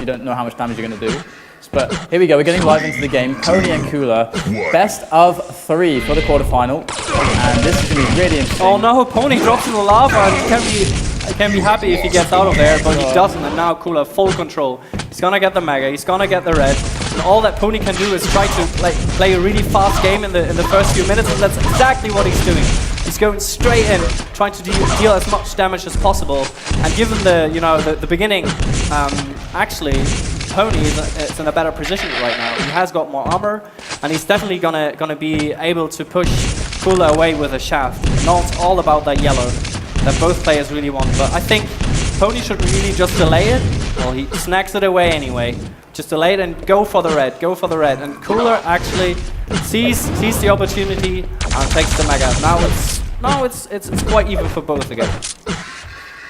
you don't know how much damage you're going to do. But here we go, we're getting live into the game. p0ni and Cooler, best of 3 for the quarterfinal. And this is going to be really interesting. Oh no, p0ni drops in the lava and he can be happy if he gets out of there, but he doesn't, and now Cooler full control. He's gonna get the Mega, he's gonna get the red. And all that p0ni can do is try to play a really fast game in the first few minutes, and that's exactly what he's doing. He's going straight in, trying to deal as much damage as possible. And given the beginning, actually, p0ni is in a better position right now. He has got more armor, and he's definitely gonna be able to push Cooler away with a shaft. Not all about that yellow that both players really want, but I think p0ni should really just delay it. Well, he snacks it away anyway. Just delay it and go for the red, And Cooler actually sees the opportunity and takes the Mega. Now it's quite even for both again.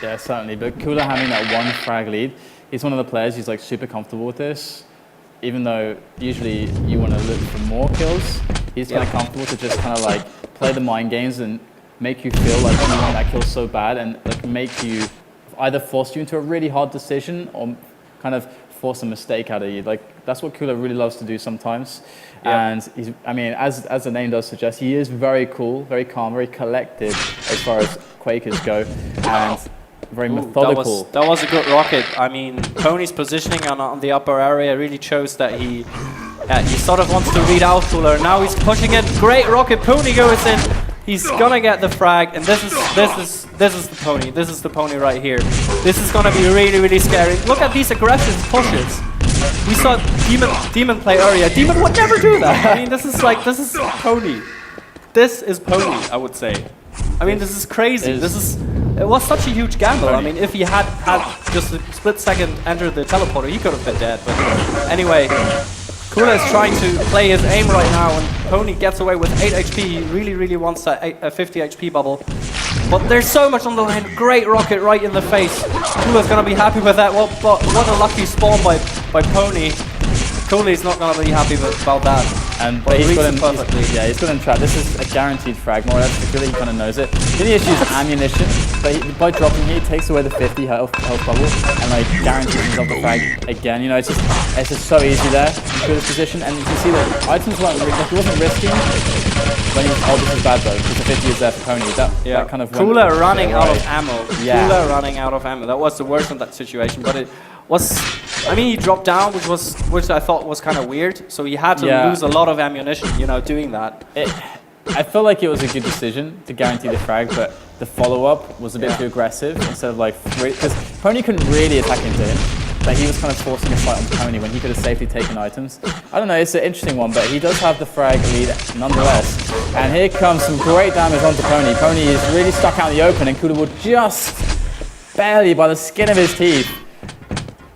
Yeah, certainly. But Cooler having that 1 frag lead, he's one of the players who's like super comfortable with this. Even though usually you want to look for more kills, he's kind of comfortable to just kind of like play the mind games and make you feel like you want that kill so bad, and like make you either force you into a really hard decision or kind of force a mistake out of you. Like that's what Cooler really loves to do sometimes. And he's, I mean, as the name does suggest, he is very cool, very calm, very collected as far as Quakers go, and very methodical. That was a good rocket. I mean, p0ni's positioning on the upper area really shows that he sort of wants to read out Cooler. Now he's pushing it. Great rocket. p0ni goes in. He's gonna get the frag, and this is the p0ni. This is the p0ni right here. This is gonna be really, really scary. Look at these aggressive pushes. We saw Demon play earlier. Demon would never do that. I mean, this is p0ni. This is p0ni, I would say. I mean, this is crazy. It was such a huge gamble. I mean, if he had just a split second enter the teleporter, he could have been dead. But anyway, Cooler is trying to play his aim right now, and p0ni gets away with 8 HP. He really, really wants that 50 HP bubble. But there's so much on the line. Great rocket right in the face. Cooler's going to be happy with that. Well, but what a lucky spawn by p0ni. Cooley's not going to be happy about that. And but he's got him trapped. This is a guaranteed frag, more or less. He kind of knows it. The only issue is ammunition, but by dropping here, he takes away the 50 health bubble and like guarantees himself the frag again. You know, it's just so easy there in this position, and you can see that items weren't he wasn't risking when he was, oh, this is bad though, because the 50 is there for p0ni. That kind of Cooler running out of ammo. Cooler running out of ammo. That was the worst in that situation, but it was. I mean, he dropped down, which I thought was kind of weird. So he had to lose a lot of ammunition, you know, doing that. I felt like it was a good decision to guarantee the frag, but the follow-up was a bit too aggressive instead of like, because p0ni couldn't really attack into him, but he was kind of forcing a fight on p0ni when he could have safely taken items. I don't know, it's an interesting one, but he does have the frag lead nonetheless. And here comes some great damage onto p0ni. p0ni is really stuck out in the open, and Cooler will just barely, by the skin of his teeth,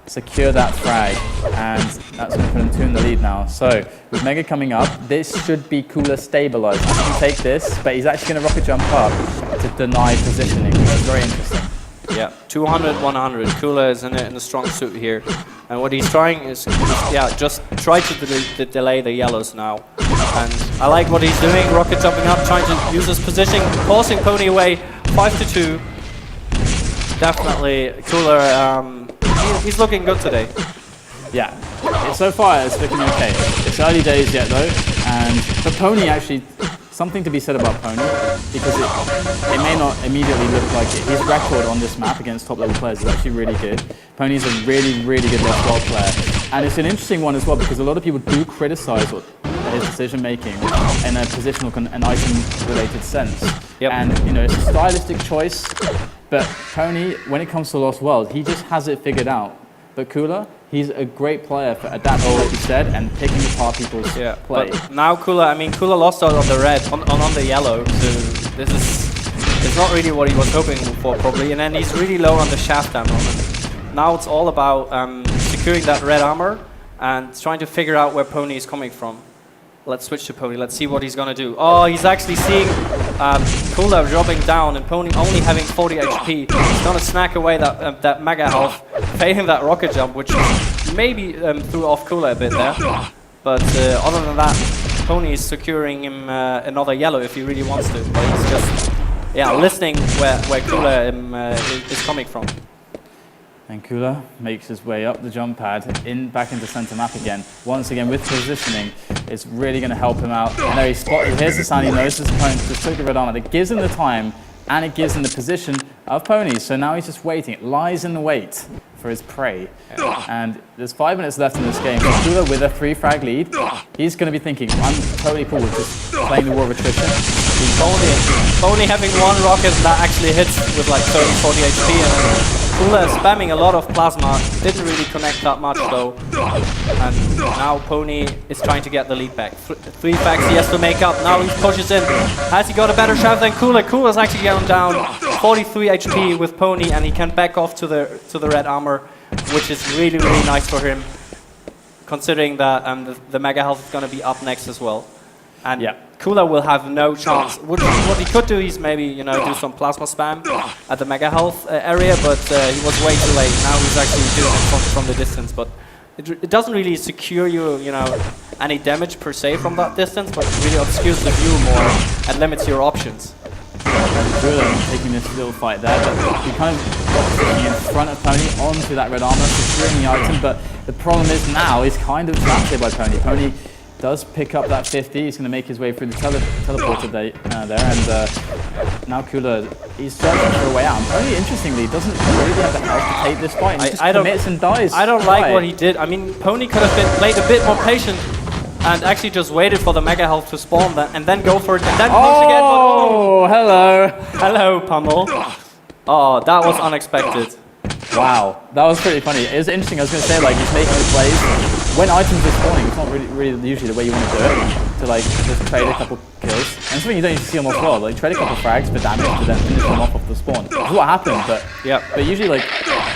secure that frag, and that's going to put him 2 in the lead now. So with Mega coming up, this should be Cooler stabilized. He can take this, but he's actually going to rocket jump up to deny positioning. That's very interesting. Yeah, 200, 100. Cooler is in a strong suit here, and what he's trying is, just try to delay the yellows now. And I like what he's doing, rocket jumping up, trying to use his positioning, forcing p0ni away, 5-2. Definitely, Cooler. He's looking good today. Yeah, so far it's looking okay. It's early days yet though, but p0ni actually, something to be said about p0ni, because it may not immediately look like it. His record on this map against top level players is actually really good. p0ni's a really, really good left world player. And it's an interesting one as well, because a lot of people do criticize his decision making in a positional and item related sense. And you know, it's a stylistic choice, but p0ni, when it comes to Lost World, he just has it figured out. But Cooler, he's a great player for adapting, like you said, and picking apart people's play. But now Cooler lost out on the red, on the yellow, so it's not really what he was hoping for probably, and then he's really low on the shaft ammo. Now it's all about securing that red armor and trying to figure out where p0ni is coming from. Let's switch to p0ni. Let's see what he's gonna do. Oh, he's actually seeing Cooler dropping down and p0ni only having 40 HP. He's gonna snack away that mega health, failing that rocket jump, which maybe threw off Cooler a bit there. But other than that, p0ni is securing him another yellow if he really wants to. But he's just listening where Cooler is coming from. And Kula makes his way up the jump pad, back into center map again. Once again, with positioning, it's really going to help him out. And there he hears the sound, he knows his opponent just took the red armor. That gives him the time, and it gives him the position of p0ni. So now he's just waiting. It lies in the wait for his prey. And there's 5 minutes left in this game. So Kula with a 3 frag lead, he's going to be thinking, I'm totally cool with just playing the war of attrition. p0ni having 1 rocket that actually hits with like 30-40 HP, and Kula spamming a lot of plasma, didn't really connect that much though. And now p0ni is trying to get the lead back. 3 frags he has to make up. Now he pushes in. Has he got a better shot than Kula? Kula's actually going down 43 HP with p0ni, and he can back off to the red armor, which is really nice for him, considering that the mega health is going to be up next as well. And Kula will have no chance. What he could do is maybe do some plasma spam at the mega health area, but he was way too late. Now he's actually doing it from the distance, but it doesn't really secure you any damage per se from that distance, but it really obscures the view more and limits your options. Kula taking this little fight there, but he kind of got sitting in front of p0ni onto that red armor, securing the item. But the problem is now he's kind of trapped here by p0ni. p0ni does pick up that 50. He's going to make his way through the teleporter there, and now Kula, he's searching for a way out. And p0ni, interestingly, doesn't really have the health to take this fight. And he just commits and dies. I don't like what he did. I mean, p0ni could have played a bit more patient and actually just waited for the mega health to spawn and then go for it, and then push again. Oh, hello. Hello, Pummel. Oh, that was unexpected. Wow, that was pretty funny. It was interesting. I was going to say, like, he's making the plays. When items are spawning, it's not really usually the way you want to do it. To like just trade a couple kills. And something you don't need to see them off well. Like trade a couple frags for damage to then finish them off the spawn. That's what happened, but usually like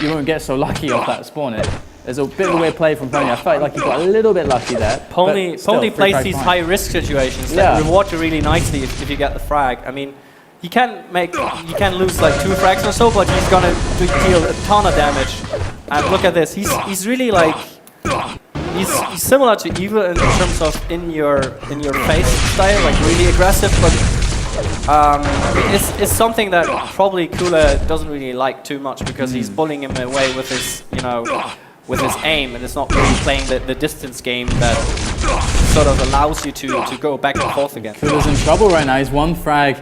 you won't get so lucky off that spawn. There's a bit of a weird play from p0ni. I felt like he got a little bit lucky there. p0ni plays these high risk situations that reward you really nicely if you get the frag. I mean, you can lose like 2 frags or so, but he's gonna deal a ton of damage. And look at this. He's really like he's similar to Evil in terms of in your face style, like really aggressive, but it's something that probably Kula doesn't really like too much, because he's bullying him away with his with his aim, and it's not really playing the distance game that sort of allows you to go back and forth again. Kula's in trouble right now. He's 1 frag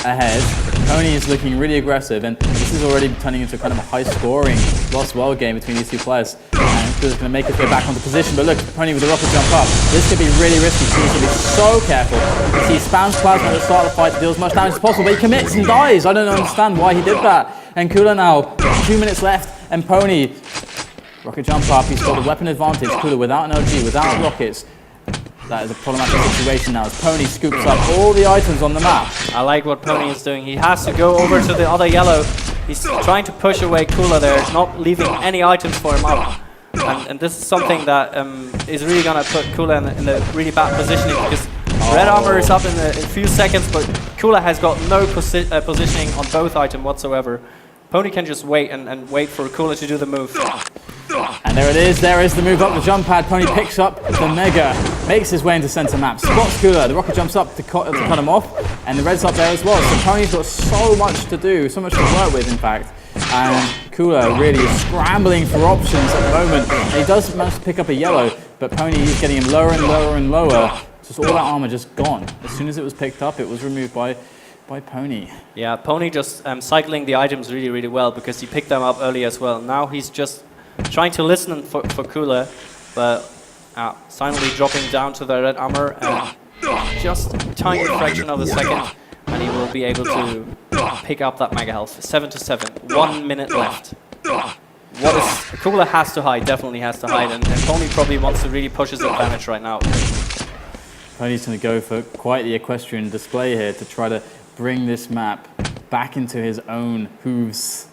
ahead. p0ni is looking really aggressive, and this is already turning into kind of a high-scoring Lost World game between these 2 players. And Kula's going to make his way back onto position, but look, p0ni with the rocket jump up. This could be really risky. Kula's going to be so careful. He spams plasma at the start of the fight to deal as much damage as possible, but he commits and dies. I don't understand why he did that. And Kula now, 2 minutes left, and p0ni, rocket jump up. He's got the weapon advantage. Kula without an OG, without rockets. That is a problematic situation now as p0ni scoops up all the items on the map. I like what p0ni is doing. He has to go over to the other yellow. He's trying to push away Kula there, not leaving any items for him up. And this is something that is really going to put Kula in a really bad positioning, because red armor is up in a few seconds, but Kula has got no positioning on both items whatsoever. p0ni can just wait and wait for Kula to do the move. And there it is, there is the move up the jump pad. p0ni picks up the Mega, makes his way into center map, spots Kula, the rocket jumps up to cut him off, and the red's up there as well. So p0ni's got so much to do, so much to work with in fact. And Kula really is scrambling for options at the moment. And he does manage to pick up a yellow, but p0ni is getting him lower and lower and lower. Just all that armor just gone. As soon as it was picked up, it was removed by p0ni. Yeah, p0ni just cycling the items really well, because he picked them up early as well. Now he's just trying to listen for Kula, but silently dropping down to the red armor, and just a tiny fraction of a second, and he will be able to pick up that mega health. 7-7, 1 minute left. Kula has to hide, definitely has to hide, and p0ni probably wants to really push his advantage right now. p0ni's going to go for quite the equestrian display here to try to bring this map back into his own hooves.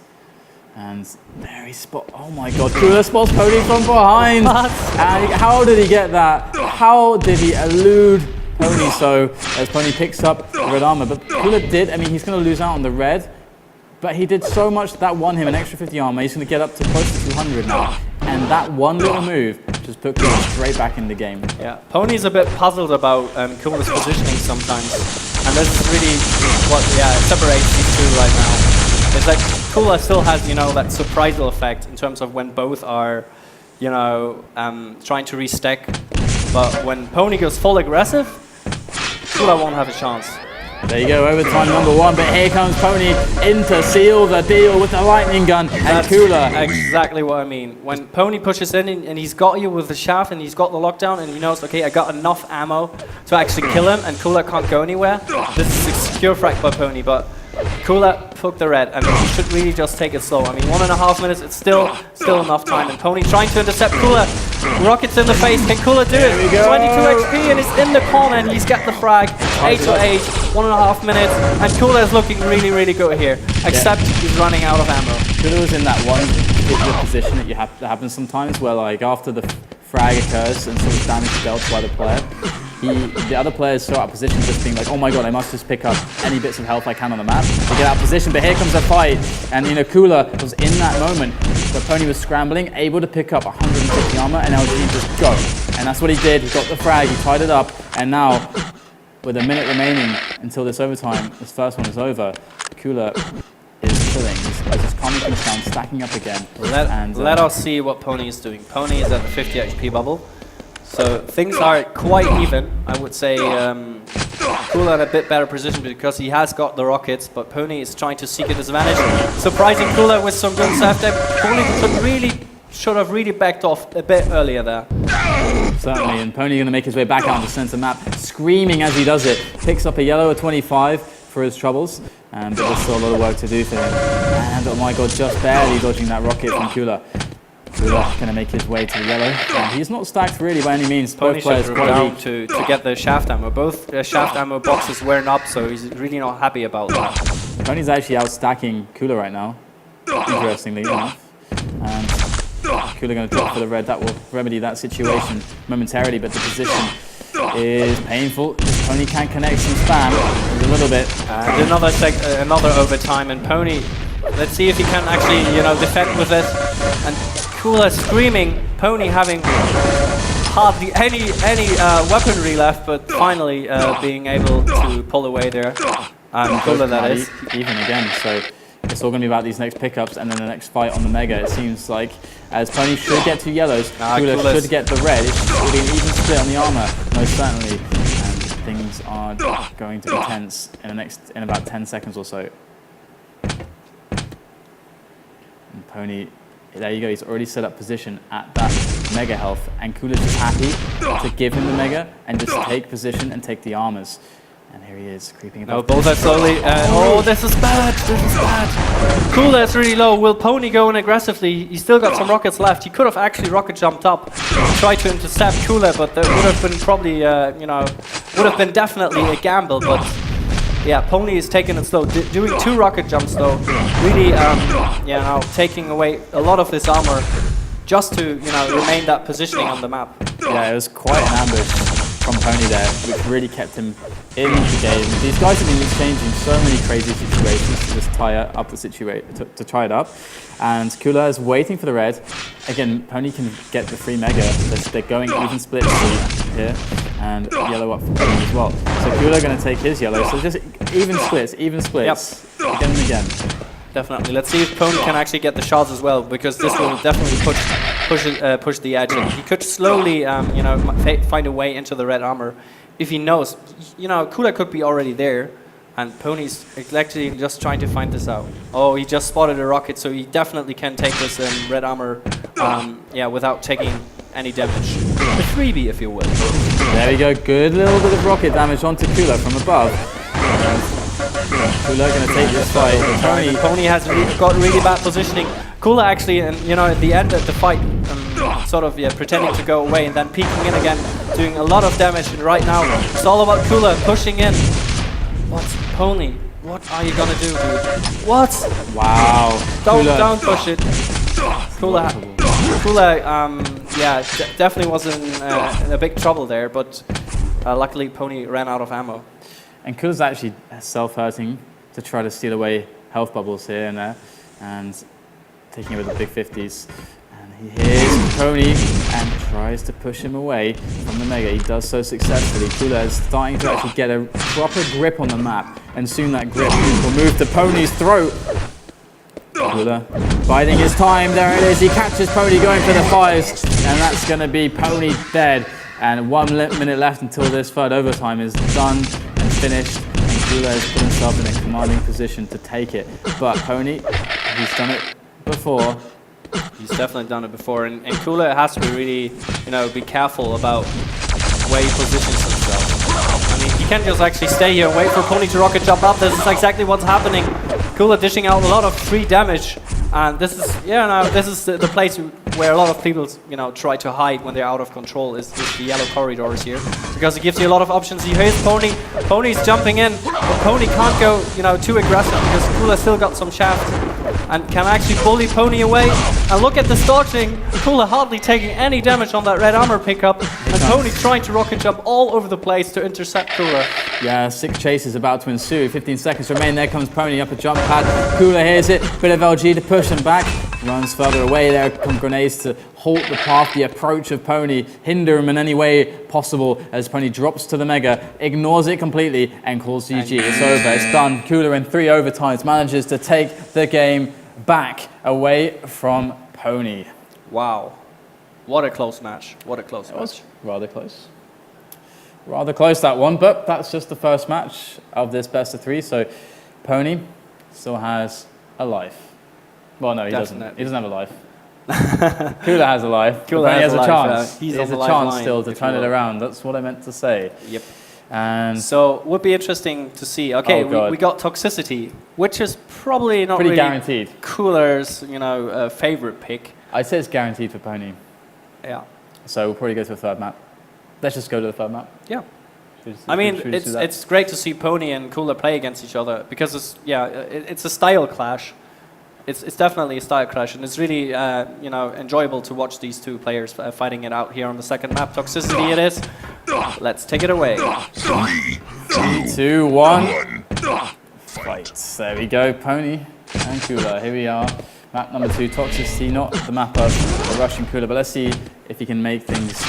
And there he oh my god, Kula spots p0ni from behind! And how did he get that? How did he elude p0ni so as p0ni picks up the red armor? But Kula did, I mean, he's going to lose out on the red, but he did so much that won him an extra 50 armor. He's going to get up to close to 200 now. And that one little move just put Kula straight back in the game. Yeah, p0ni's a bit puzzled about Kula's positioning sometimes. And this is really what separates these two right now. It's like Kula still has, you know, that surprisal effect in terms of when both are, you know, trying to restack. But when p0ni goes full aggressive, Kula won't have a chance. There you go, overtime number 1, but here comes p0ni in to seal the deal with the lightning gun, and That's Kula. exactly what I mean. When p0ni pushes in and he's got you with the shaft and he's got the lockdown and he knows, okay, I got enough ammo to actually kill him and Kula can't go anywhere, this is a secure frag by p0ni, but Kula took the red and he should really just take it slow. I mean, 1.5 minutes, it's still enough time, and p0ni trying to intercept Kula. Rockets in the face, can Kula do it? 22 HP and he's in the corner and he's got the frag. 8 to 8, 1.5 minutes, and Kula is looking really good here, except he's running out of ammo. Kula was in that one particular position that happens sometimes where, like, after the frag occurs and sort of damage is dealt by the player, the other players saw out of position just being like, oh my god, I must just pick up any bits of health I can on the map. They get out of position, but here comes a fight, and you know, Kula was in that moment where p0ni was scrambling, able to pick up 150 armor, and LG just go. And that's what he did. He got the frag, he tied it up, and now, with a minute remaining until this overtime, this first one is over, Kula is killing. He's just calming things down, stacking up again. Let us see what p0ni is doing. p0ni is at the 50 HP bubble. So things are quite even. I would say Kula in a bit better position because he has got the rockets, but p0ni is trying to seek a disadvantage. Surprising Kula with some good stuff there. p0ni should have really backed off a bit earlier there. Certainly, and p0ni going to make his way back out on the center map, screaming as he does it. Picks up a yellow at 25 for his troubles, but there's still a lot of work to do for him. And oh my god, just barely dodging that rocket from Kula. Kula going to make his way to the yellow, and he's not stacked really by any means. Both players quite down to get the shaft ammo. Both shaft ammo boxes weren't up, so he's really not happy about that. p0ni's actually out stacking Kula right now, interestingly enough. And Kula going to drop for the red. That will remedy that situation momentarily, but the position is painful. p0ni can connect some spam a little bit. And another overtime, and p0ni, let's see if he can actually, you know, defend with this. And Kula screaming, p0ni having hardly any weaponry left, but finally being able to pull away there. Kula, that is. Even again, so it's all going to be about these next pickups and then the next fight on the Mega. It seems like as p0ni should get 2 yellows, Kula should get the red. It should be an even split on the armor, most certainly. And things are going to be tense in about 10 seconds or so. And p0ni, there you go, he's already set up position at that Mega health, and Kula's just happy to give him the Mega and just take position and take the armors. And here he is, creeping above. No, both are slowly. Oh, this is bad. This is bad. Kula is really low. Will p0ni go in aggressively? He's still got some rockets left. He could have actually rocket jumped up and tried to intercept Kula, but that would have been probably, you know, would have been definitely a gamble. But yeah, p0ni is taking it slow, doing 2 rocket jumps though. Really, you know, taking away a lot of this armor just to, you know, remain that positioning on the map. Yeah, it was quite an ambush from p0ni there, which really kept him in the game. These guys have been exchanging so many crazy situations to just tie up the situation, to tie it up. And Kula is waiting for the red. Again, p0ni can get the free Mega. They're going even splits here, and yellow up for p0ni as well. So Kula going to take his yellow. So just even splits, again and again. Definitely. Let's see if p0ni can actually get the shots as well, because this will definitely push the edge. And he could slowly, you know, find a way into the red armor if he knows. You know, Kula could be already there, and p0ni's actually just trying to find this out. Oh, he just spotted a rocket, so he definitely can take this red armor, yeah, without taking any damage. The freebie, if you will. There we go. Good little bit of rocket damage onto Kula from above. Kula going to take this fight. p0ni has got really bad positioning. Kula actually, and you know, at the end of the fight, sort of pretending to go away and then peeking in again, doing a lot of damage. And right now, it's all about Kula pushing in. What's p0ni? What are you gonna do, dude? What? Wow. Don't push it. Kula, yeah, definitely was in a big trouble there, but luckily p0ni ran out of ammo. And Kula's actually self-hurting to try to steal away health bubbles here and there, and taking over the big 50s. And he hears p0ni and tries to push him away from the Mega. He does so successfully. Kula is starting to actually get a proper grip on the map, and soon that grip will move to p0ni's throat. Cooler biding his time. There it is. He catches p0ni going for the 5s, and that's going to be p0ni dead. And 1 minute left until this third overtime is done and finished. And Cooler has put himself in a commanding position to take it. But p0ni, he's done it before. He's definitely done it before, and Cooler has to be really, be careful about where he positions himself. I mean, he can't just actually stay here and wait for p0ni to rocket jump up. This is exactly what's happening. Cooler dishing out a lot of free damage, and this is, this is the place where a lot of people, try to hide when they're out of control is the yellow corridors here, because it gives you a lot of options. He hears p0ni. p0ni's jumping in, but p0ni can't go, too aggressive because Cooler still got some shaft and can actually bully p0ni away. And look at the dodging. Cooler hardly taking any damage on that red armor pickup, and p0ni trying to rocket jump all over the place to intercept Cooler. Yeah, 6 chases about to ensue. 15 seconds remain. There comes p0ni up a jump pad. Cooler hears it. Bit of LG to push him back. Runs further away. There come grenades to halt the path, the approach of p0ni, hinder him in any way possible as p0ni drops to the mega, ignores it completely, and calls GG. It's over. It's done. Cooler in 3 overtimes manages to take the game back away from p0ni. Wow. What a close match. What a close match. Rather close. Rather close, that one, but that's just the first match of this best of 3, so p0ni still has a life. Well, no, he doesn't. He doesn't have a life. Cooler has a life. Cooler has a chance. He has a chance still to turn it around. That's what I meant to say. Yep. And so would be interesting to see. Okay, we got Toxicity, which is probably not pretty really guaranteed. Cooler's, favorite pick. I'd say it's guaranteed for p0ni. Yeah. So we'll probably go to the third map. Let's just go to the third map. Yeah. I mean, it's great to see p0ni and Cooler play against each other because it's a style clash. It's definitely a style clash, and it's really enjoyable to watch these two players fighting it out here on the second map. Toxicity it is. Let's take it away. 3, 2, 1. Fight. There we go. p0ni and Cooler. Here we are. Map number 2. Toxicity, not the map of the Russian Cooler, but let's see if he can make things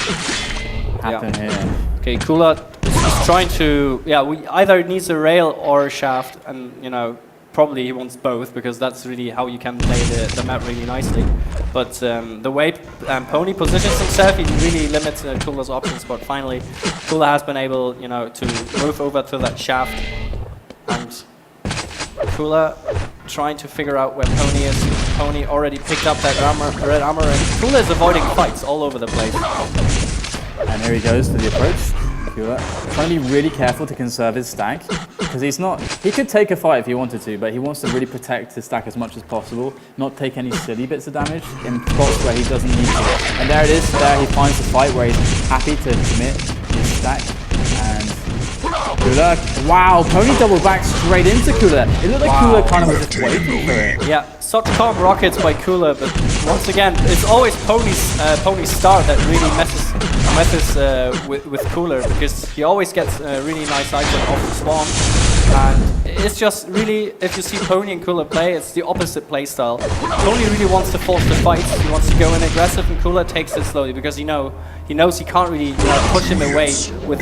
happen here. Okay, Cooler is trying to. We either needs a rail or a shaft, and probably he wants both because that's really how you can play the map really nicely. But the way p0ni positions himself, he really limits Cooler's options. But finally, Cooler has been able, to move over to that shaft, and Cooler trying to figure out where p0ni is. p0ni already picked up that red armor, and Cooler is avoiding fights all over the place. And here he goes to the approach. Cooler trying to be really careful to conserve his stack, because he could take a fight if he wanted to, but he wants to really protect his stack as much as possible, not take any silly bits of damage in spots where he doesn't need to. And there it is. There he finds the fight where he's happy to commit his stack. And Cooler, wow, p0ni double back straight into Cooler. It looked like Cooler kind of was just waiting for it. Yeah, such calm rockets by Cooler, but once again, it's always p0ni's start that really messes with Cooler, because he always gets a really nice item off the spawn. And it's just really, if you see p0ni and Cooler play, it's the opposite play style. p0ni really wants to force the fight. He wants to go in aggressive, and Cooler takes it slowly because he knows he can't really push him away with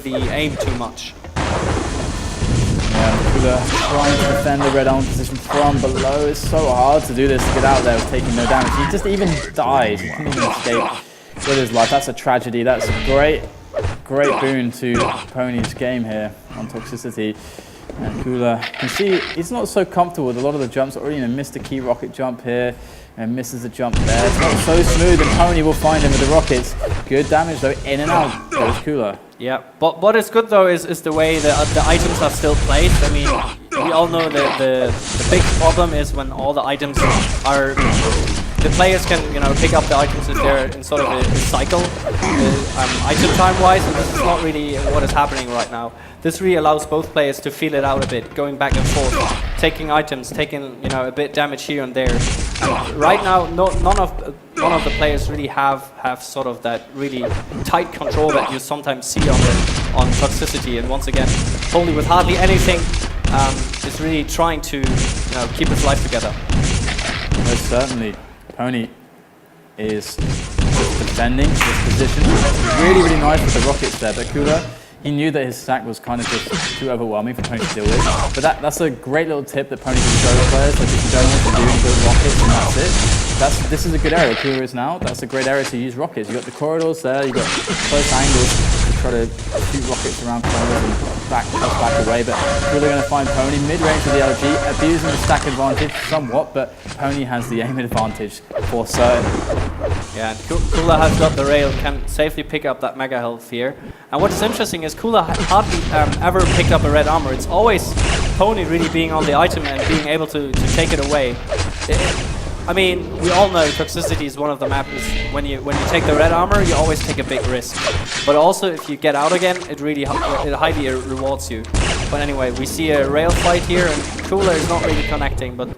the aim too much. Yeah, Cooler trying to defend the red arm position from below. It's so hard to do this, to get out there with taking no damage. He just even died. He couldn't even escape with his life. That's a tragedy. That's a great boon to p0ni's game here on Toxicity. And Cooler, you can see he's not so comfortable with a lot of the jumps. Already missed a key rocket jump here and misses the jump there. It's not so smooth, and p0ni will find him with the rockets. Good damage though, in and out goes Cooler. Yeah, but what is good though is the way the items are still placed. I mean, we all know that the big problem is when all the items are. The players can, pick up the items if they're in sort of a cycle, item time-wise, and this is not really what is happening right now. This really allows both players to feel it out a bit, going back and forth, taking items, taking a bit damage here and there. And right now, none of the players really have sort of that really tight control that you sometimes see on Toxicity. And once again, p0ni with hardly anything is really trying to keep his life together. Most certainly. p0ni is just defending this position. Really, really nice with the rockets there, but Cooler, he knew that his stack was kind of just too overwhelming for p0ni to deal with. But that's a great little tip that p0ni can show players. Like if you don't want to do build rockets and that's it. This is a good area. Cooler is now. That's a great area to use rockets. You got the corridors there. You got close angles to try to shoot rockets around corners and back away. But Cooler going to find p0ni mid-range with the LG, abusing the stack advantage somewhat. But p0ni has the aim advantage for certain. Yeah, and Cooler has got the rail, can safely pick up that mega health here. And what's interesting is Cooler hardly ever picked up a red armor. It's always p0ni really being on the item and being able to take it away. I mean, we all know toxicity is one of the maps. When you take the red armor, you always take a big risk. But also, if you get out again, it highly rewards you. But anyway, we see a rail fight here, and Cooler is not really connecting. But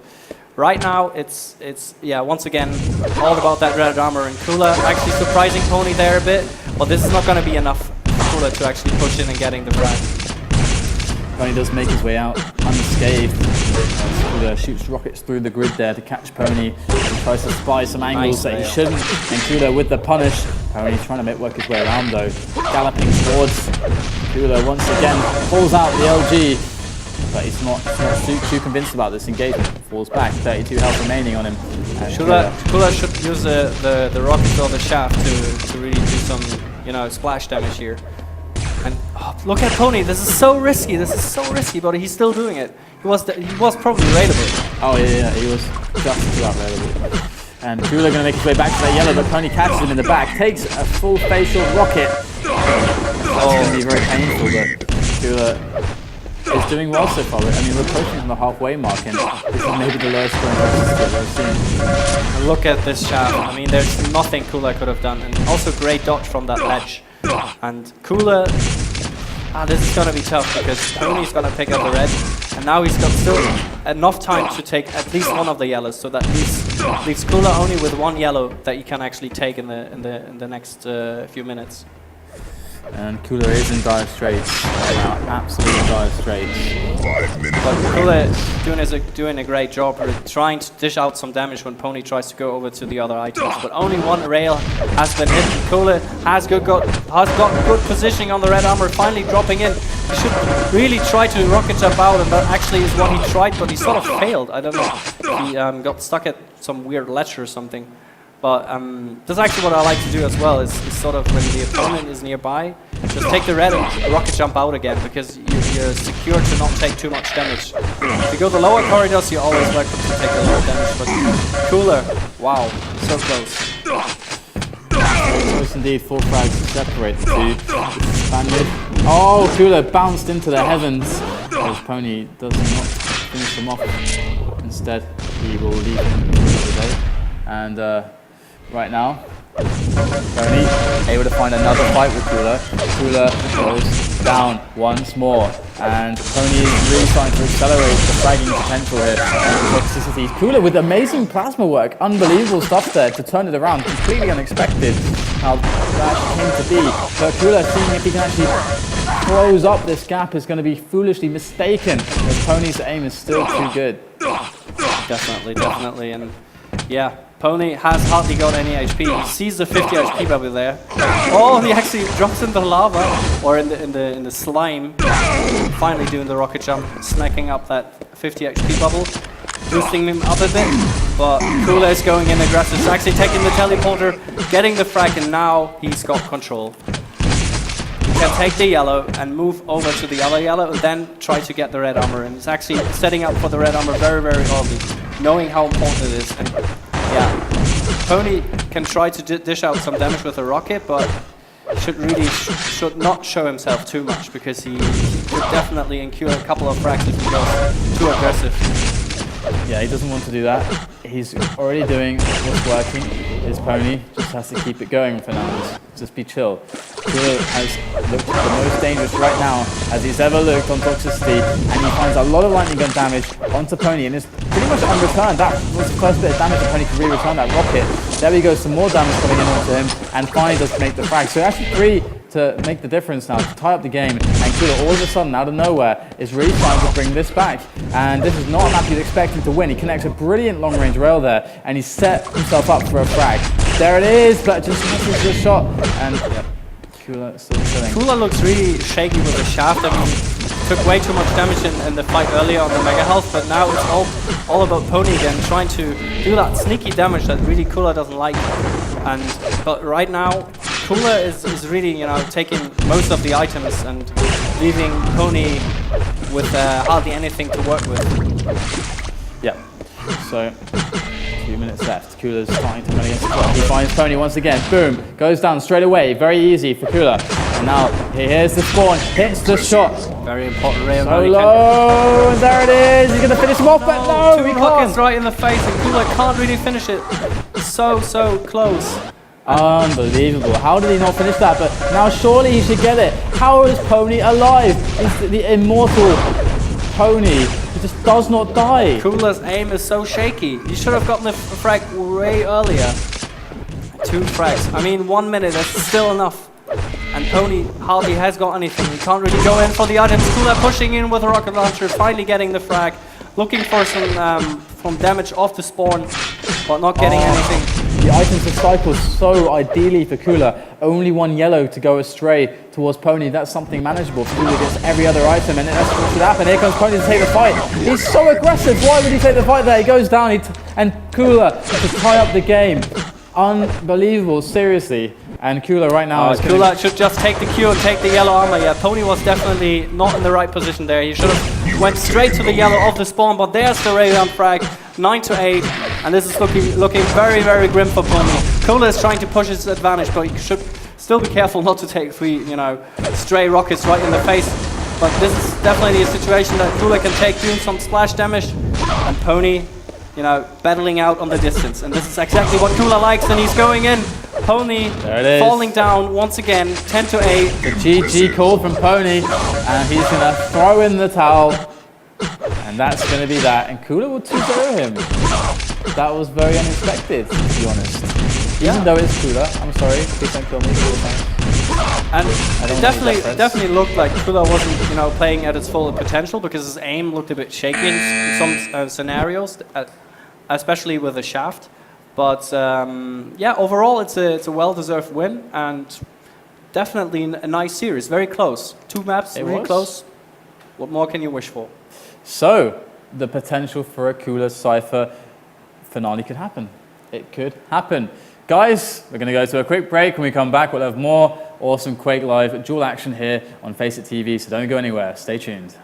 right now, it's once again all about that red armor, and Cooler actually surprising p0ni there a bit. But this is not going to be enough for Cooler to actually push in and getting the frag. p0ni does make his way out unscathed. Cooler shoots rockets through the grid there to catch p0ni. He tries to spy some angles that he shouldn't. And Cooler with the punish. p0ni trying to work his way around though. Galloping towards Cooler once again. Pulls out the LG. But he's not too convinced about this engagement. Falls back. 32 health remaining on him. Cooler should use the rocket or the shaft to really do some splash damage here. And look at p0ni. This is so risky. But he's still doing it. He was probably raidable. Oh yeah, he was just about raidable. And Cooler going to make his way back to that yellow, but p0ni catches him in the back, takes a full facial rocket. That's going to be very painful, but Cooler is doing well so far. I mean, we're approaching from the halfway mark, and this is maybe the lowest scoring toxicity I've ever seen. Look at this shaft. I mean, there's nothing Cooler could have done, and also great dodge from that ledge. And Cooler, this is going to be tough because p0ni's going to pick up the red, and now he's got still enough time to take at least one of the yellows, so that leaves Cooler only with one yellow that he can actually take in the next few minutes. And Cooler is in dire straits. Absolutely dire straits. But Cooler is doing a great job trying to dish out some damage when p0ni tries to go over to the other items. But only one rail has been hit. Cooler has got good positioning on the red armor, finally dropping in. He should really try to rocket jump out, and that actually is what he tried, but he sort of failed. I don't know. He got stuck at some weird ledge or something. But that's actually what I like to do as well, is sort of when the opponent is nearby, just take the red and rocket jump out again, because you're secure to not take too much damage. If you go the lower corridors, you're always welcome to take a lot of damage, but Cooler, wow, so close. Close indeed, 4 frags to separate the two. Spaniard. Oh, Cooler bounced into the heavens, as p0ni does not finish him off. Instead, he will leave him for another day. And right now, p0ni able to find another fight with Cooler. Cooler goes down once more, and p0ni is really starting to accelerate the fragging potential here. Toxicity. Cooler with amazing plasma work, unbelievable stuff there to turn it around, completely unexpected how that came to be. But Cooler, seeing if he can actually close up this gap, is going to be foolishly mistaken, as p0ni's aim is still too good. Definitely, and yeah. p0ni has hardly got any HP. He sees the 50 HP bubble there. Oh, he actually drops in the lava or in the slime. Finally doing the rocket jump, snacking up that 50 HP bubble, boosting him up a bit. But Cooler is going in aggressive. He's actually taking the teleporter, getting the frag, and now he's got control. He can take the yellow and move over to the other yellow, and then try to get the red armor. And he's actually setting up for the red armor very, very early, knowing how important it is. And yeah, p0ni can try to dish out some damage with a rocket, but should not show himself too much, because he could definitely incur a couple of frags if he goes too aggressive. Yeah, he doesn't want to do that. He's already doing what's working. His p0ni just has to keep it going for now. Just be chill. Cooler has looked the most dangerous right now as he's ever looked on toxicity, and he finds a lot of lightning gun damage onto p0ni, and is pretty much unreturned. That was the first bit of damage that p0ni could re-return that rocket. There we go, some more damage coming in onto him, and finally does make the frag. So actually 3 to make the difference now, to tie up the game, and Cooler all of a sudden, out of nowhere, is really trying to bring this back. And this is not a map you'd expect him to win. He connects a brilliant long-range rail there, and he's set himself up for a frag. There it is, but just misses the shot, and Cooler still killing. Cooler looks really shaky with the shaft. I mean, took way too much damage in the fight earlier on the Mega Health, but now it's all about p0ni again, trying to do that sneaky damage that really Cooler doesn't like. But right now, Cooler is really, you know, taking most of the items and leaving p0ni with hardly anything to work with. Yeah. So 2 minutes left. Cooler's trying to run against the clock. He finds p0ni once again. Boom. Goes down straight away. Very easy for Cooler. And now here's the spawn. Hits the shot. Very important rail. So low. And there it is. He's going to finish him off, but no, he rockets can't. right in the face, and Cooler can't really finish it. So close. Unbelievable. How did he not finish that? But now surely he should get it. How is p0ni alive? It's the immortal p0ni. He just does not die. Cooler's aim is so shaky. He should have gotten the frag way earlier. 2 frags. I mean, 1 minute, that's still enough. And p0ni hardly has got anything. He can't really go in for the items. Cooler pushing in with a rocket launcher, finally getting the frag. Looking for some damage off the spawn, but not getting anything. The items have cycled so ideally for Cooler. Only 1 yellow to go astray towards p0ni. That's something manageable. Cooler gets every other item, and that's what should happen. Here comes p0ni to take the fight. He's so aggressive. Why would he take the fight there? He goes down, and Cooler to tie up the game. Unbelievable, seriously. And Cooler right now is Cooler should just take the Q and take the yellow armor. Yeah, p0ni was definitely not in the right position there. He should have went straight to the yellow of the spawn, but there's the Rayon frag. 9-8, and this is looking very grim for p0ni. Cooler is trying to push his advantage, but he should still be careful not to take 3, you know, stray rockets right in the face. But this is definitely a situation that Cooler can take, doing some splash damage, and p0ni, you know, battling out on the distance. And this is exactly what Cooler likes, and he's going in. p0ni falling down once again, 10-8. The GG call from p0ni, and he's going to throw in the towel. And that's going to be that. And Cooler will 2-0 him. That was very unexpected, to be honest. Even though it's Cooler, I'm sorry, please don't kill me. And it definitely looked like Cooler wasn't, you know, playing at its full potential, because his aim looked a bit shaky in some scenarios, especially with the shaft. But yeah, overall it's a well-deserved win, and definitely a nice series. Very close. 2 maps, really close. What more can you wish for? So, the potential for a Cooler Cypher finale could happen. It could happen. Guys, we're going to go to a quick break. When we come back, we'll have more awesome Quake Live dual action here on FACEIT TV, so don't go anywhere. Stay tuned.